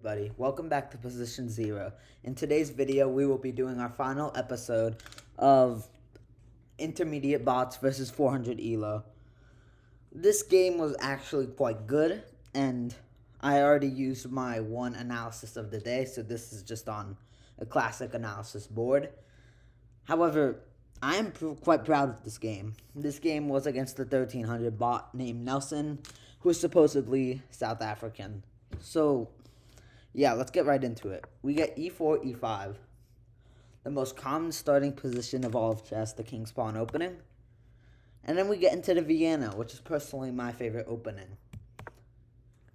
everybody, welcome back to Position 0. In today's video, we will be doing our final episode of Intermediate Bots versus 400 Elo. This game was actually quite good, and I already used my one analysis of the day, so this is just on a classic analysis board. However, I am quite proud of this game. This game was against the 1300 bot named Nelson, who is supposedly South African. So, yeah, let's get right into it. We get e4, e5. The most common starting position of all of chess, the king's pawn opening. And then we get into the Vienna, which is personally my favorite opening.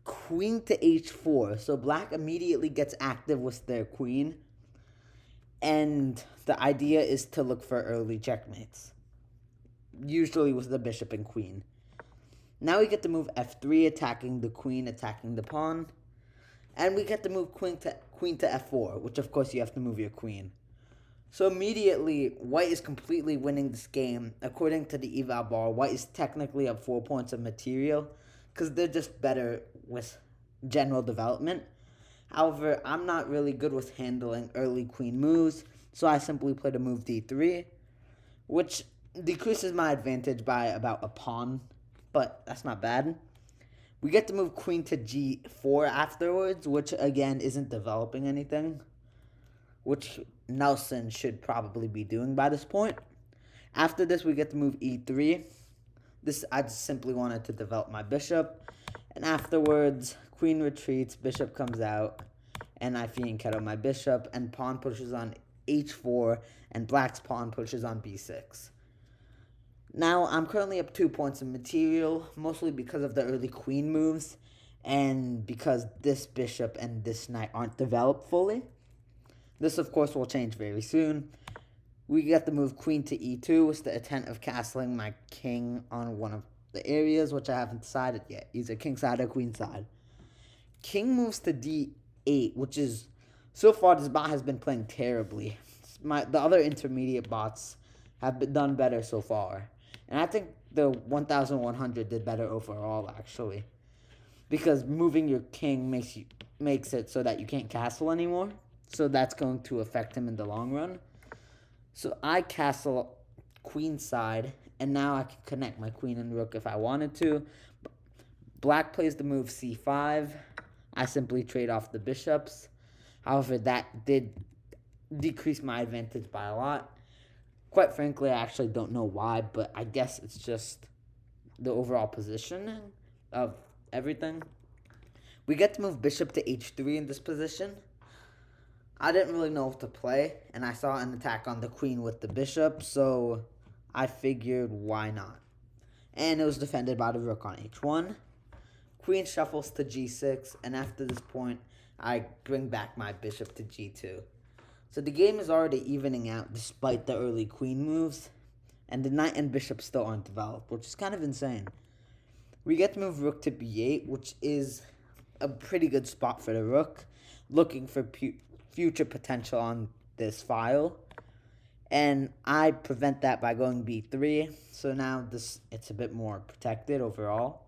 Queen to h4. So black immediately gets active with their queen. And the idea is to look for early checkmates. Usually with the bishop and queen. Now we get to move f3, attacking the queen, attacking the pawn. And we get to move queen to f4, which of course you have to move your queen. So immediately, white is completely winning this game. According to the eval bar, white is technically up 4 points of material because they're just better with general development. However, I'm not really good with handling early queen moves, so I simply play the move d3, which decreases my advantage by about a pawn, but that's not bad. We get to move queen to g4 afterwards, which again isn't developing anything, which Nelson should probably be doing by this point. After this, we get to move e3. I just simply wanted to develop my bishop. And afterwards, queen retreats, bishop comes out, and I fianchetto my bishop, and pawn pushes on h4, and black's pawn pushes on b6. Now, I'm currently up 2 points of material, mostly because of the early queen moves, and because this bishop and this knight aren't developed fully. This, of course, will change very soon. We get to move queen to e2 with the intent of castling my king on one of the areas, which I haven't decided yet, either king side or queen side. King moves to d8, which is, so far this bot has been playing terribly. The other intermediate bots have done better so far. And I think the 1100 did better overall, actually. Because moving your king makes it so that you can't castle anymore. So that's going to affect him in the long run. So I castle queen side, and now I can connect my queen and rook if I wanted to. Black plays the move c5. I simply trade off the bishops. However, that did decrease my advantage by a lot. Quite frankly, I actually don't know why, but I guess it's just the overall positioning of everything. We get to move bishop to h3 in this position. I didn't really know what to play, and I saw an attack on the queen with the bishop, so I figured why not. And it was defended by the rook on h1. Queen shuffles to g6, and after this point, I bring back my bishop to g2. So the game is already evening out despite the early queen moves, and the knight and bishop still aren't developed, which is kind of insane. We get to move rook to b8, which is a pretty good spot for the rook, looking for future potential on this file. And I prevent that by going b3, so now it's a bit more protected overall.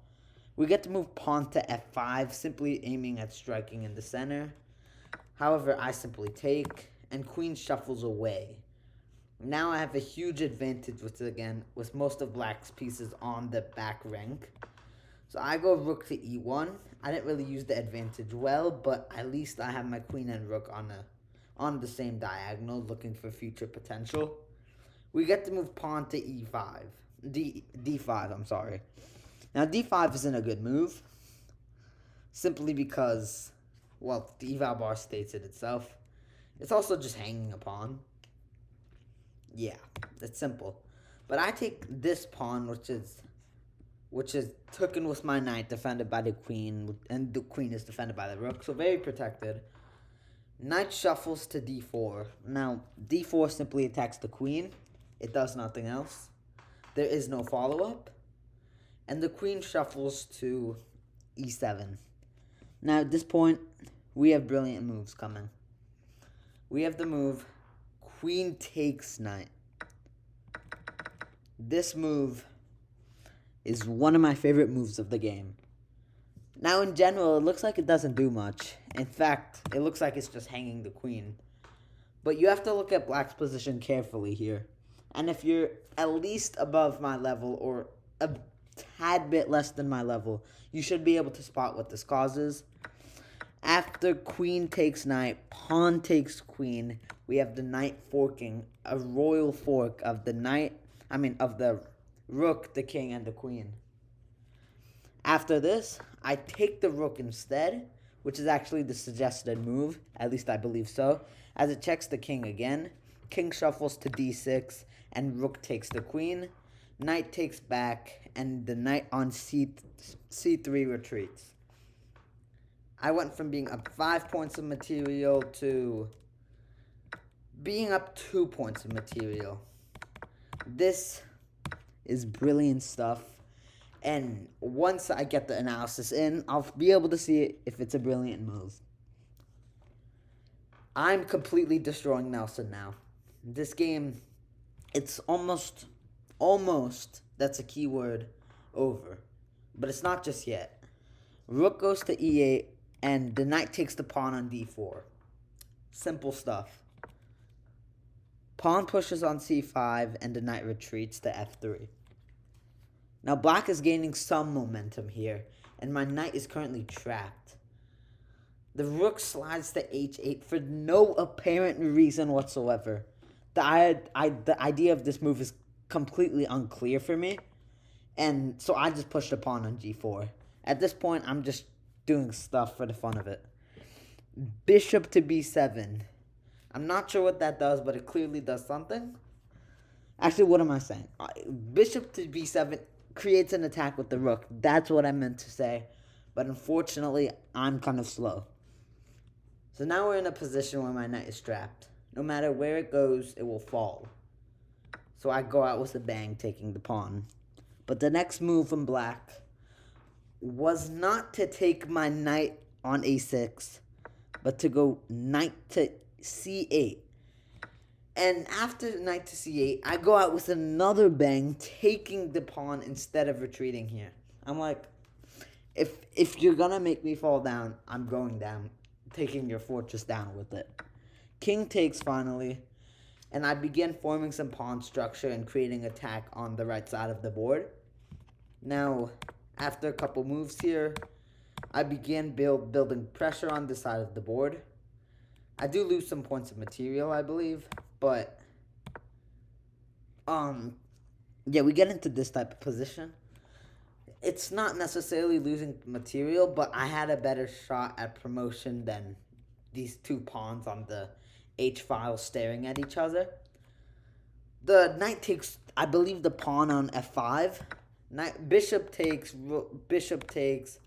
We get to move pawn to f5, simply aiming at striking in the center. However, I simply take, and queen shuffles away. Now I have a huge advantage with most of black's pieces on the back rank. So I go rook to e1. I didn't really use the advantage well, but at least I have my queen and rook on the same diagonal, looking for future potential. We get to move pawn to e5. d5, I'm sorry. Now d5 isn't a good move, simply because, well, the eval bar states it itself. It's also just hanging a pawn. Yeah, it's simple. But I take this pawn, which is taken with my knight, defended by the queen, and the queen is defended by the rook, so very protected. Knight shuffles to d4. Now, d4 simply attacks the queen. It does nothing else. There is no follow-up. And the queen shuffles to e7. Now, at this point, we have brilliant moves coming. We have the move queen takes knight. This move is one of my favorite moves of the game. Now, in general, it looks like it doesn't do much. In fact, it looks like it's just hanging the queen. But you have to look at black's position carefully here. And if you're at least above my level or a tad bit less than my level, you should be able to spot what this causes. After queen takes knight, pawn takes queen, we have the knight forking, a royal fork of the rook, the king, and the queen. After this, I take the rook instead, which is actually the suggested move, at least I believe so, as it checks the king again. King shuffles to d6, and rook takes the queen. Knight takes back, and the knight on c3 retreats. I went from being up 5 points of material to being up 2 points of material. This is brilliant stuff. And once I get the analysis in, I'll be able to see if it's a brilliant move. I'm completely destroying Nelson now. This game, it's almost, that's a key word, over. But it's not just yet. Rook goes to e8, and the knight takes the pawn on d4. Simple stuff. Pawn pushes on c5, and the knight retreats to f3. Now, black is gaining some momentum here, and my knight is currently trapped. The rook slides to h8 for no apparent reason whatsoever. The idea of this move is completely unclear for me, and so I just pushed a pawn on g4. At this point, I'm just doing stuff for the fun of it. Bishop to b7. I'm not sure what that does, but it clearly does something. Actually, what am I saying? Bishop to b7 creates an attack with the rook. That's what I meant to say. But unfortunately, I'm kind of slow. So now we're in a position where my knight is trapped. No matter where it goes, it will fall. So I go out with a bang, taking the pawn. But the next move from black was not to take my knight on a6, but to go knight to c8. And after knight to c8, I go out with another bang, taking the pawn instead of retreating here. I'm like, if you're gonna make me fall down, I'm going down, taking your fortress down with it. King takes finally, and I begin forming some pawn structure and creating attack on the right side of the board. Now, after a couple moves here, I begin building pressure on this side of the board. I do lose some points of material, I believe, but yeah, we get into this type of position. It's not necessarily losing material, but I had a better shot at promotion than these two pawns on the H file staring at each other. The knight takes, I believe, the pawn on f5. Bishop takes,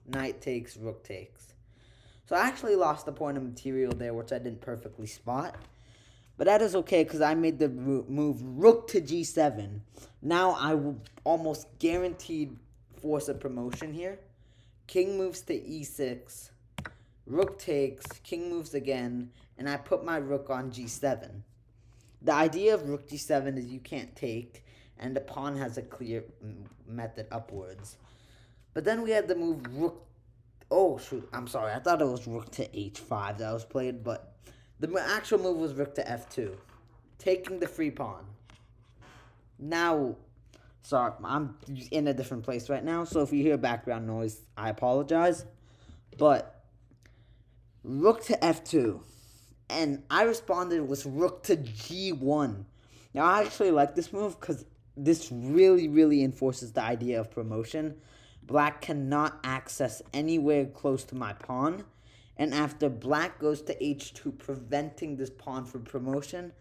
knight takes, rook takes. So I actually lost a point of material there, which I didn't perfectly spot. But that is okay, because I made the move rook to g7. Now I will almost guaranteed force a promotion here. King moves to e6. Rook takes, king moves again, and I put my rook on g7. The idea of rook g7 is you can't take, and the pawn has a clear method upwards. But then we had the move rook. Oh, shoot. I'm sorry. I thought it was rook to h5 that was played, but the actual move was rook to f2, taking the free pawn. Now, sorry, I'm in a different place right now, so if you hear background noise, I apologize. But rook to f2, and I responded with rook to g1. Now, I actually like this move because this really, really enforces the idea of promotion. Black cannot access anywhere close to my pawn. And after black goes to h2, preventing this pawn from promotion,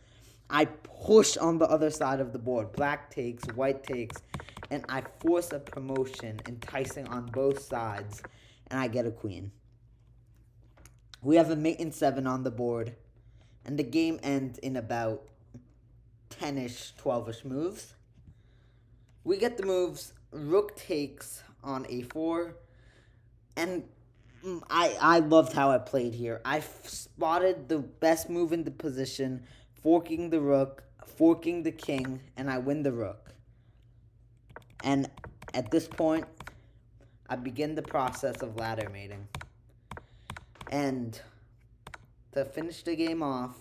I push on the other side of the board. Black takes, white takes, and I force a promotion, enticing on both sides, and I get a queen. We have a mate in 7 on the board, and the game ends in about 10-ish, 12-ish moves. We get the moves rook takes on a4, and I loved how I played here. I spotted the best move in the position, forking the rook, forking the king, and I win the rook. And at this point, I begin the process of ladder mating. And to finish the game off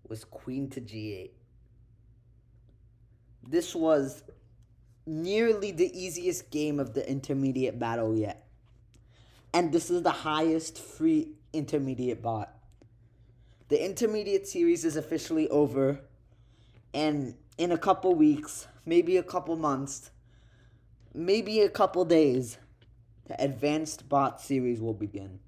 was queen to g8. This was nearly the easiest game of the intermediate battle yet. And this is the highest free intermediate bot. The intermediate series is officially over. And in a couple weeks, maybe a couple months, maybe a couple days, the advanced bot series will begin.